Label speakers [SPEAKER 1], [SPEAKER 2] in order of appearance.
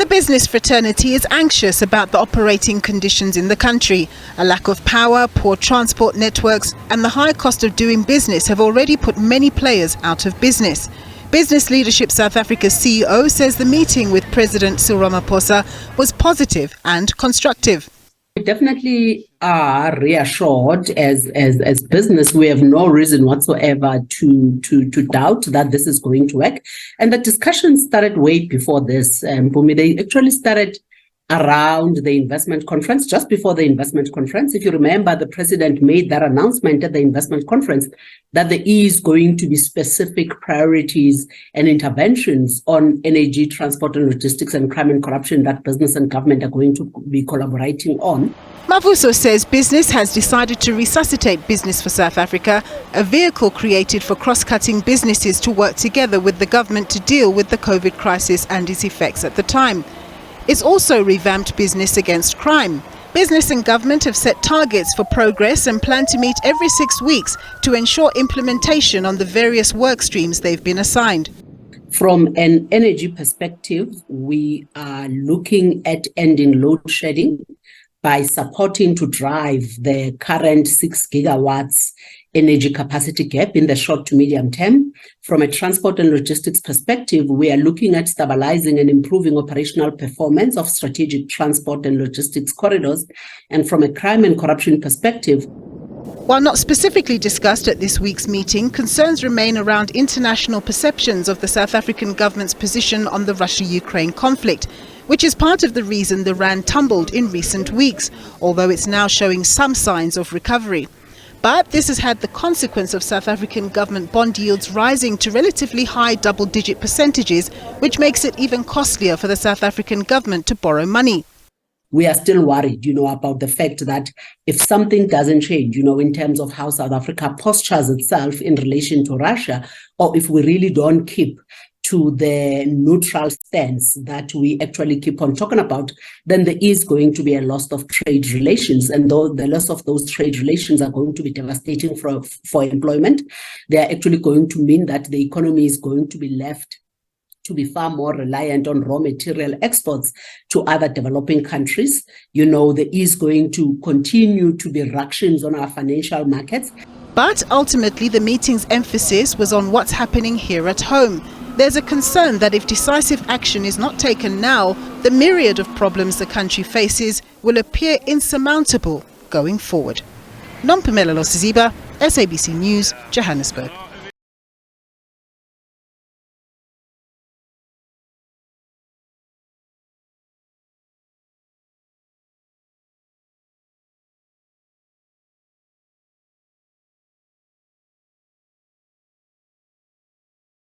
[SPEAKER 1] business fraternity is anxious about the operating conditions in the country. A lack of power, poor transport networks and the high cost of doing business have already put many players out of business. Business Leadership South Africa's CEO says the meeting with President Cyril Ramaphosa was positive and constructive.
[SPEAKER 2] We definitely are reassured as business. We have no reason whatsoever to doubt that this is going to work. And the discussion started way before this. Bumi, they actually started around the investment conference, just before the investment conference. If you remember, the president made that announcement at the investment conference that there is going to be specific priorities and interventions on energy, transport and logistics and crime and corruption that business and government are going to be collaborating on.
[SPEAKER 1] Ramaphosa says business has decided to resuscitate Business for South Africa, a vehicle created for cross-cutting businesses to work together with the government to deal with the COVID crisis and its effects at the time. It's also revamped business against crime. Business and government have set targets for progress and plan to meet every 6 weeks to ensure implementation on the various work streams they've been assigned.
[SPEAKER 2] From an energy perspective, we are looking at ending load shedding by supporting to drive the current 6 gigawatts energy capacity gap in the short to medium term. From a transport and logistics perspective, we are looking at stabilizing and improving operational performance of strategic transport and logistics corridors. And from a crime and corruption perspective,
[SPEAKER 1] while not specifically discussed at this week's meeting, concerns remain around international perceptions of the South African government's position on the Russia-Ukraine conflict, which is part of the reason the rand tumbled in recent weeks, although it's now showing some signs of recovery. But this has had the consequence of South African government bond yields rising to relatively high double-digit percentages, which makes it even costlier for the South African government to borrow money.
[SPEAKER 2] We are still worried, about the fact that if something doesn't change, in terms of how South Africa postures itself in relation to Russia, or if we really don't keep to the neutral stance that we actually keep on talking about, then there is going to be a loss of trade relations. And though the loss of those trade relations are going to be devastating for employment, they are actually going to mean that the economy is going to be left to be far more reliant on raw material exports to other developing countries. There is going to continue to be ructions on our financial markets.
[SPEAKER 1] But ultimately, the meeting's emphasis was on what's happening here at home. There's a concern that if decisive action is not taken now, the myriad of problems the country faces will appear insurmountable going forward. Nompumelelo Siziba, SABC News, Johannesburg.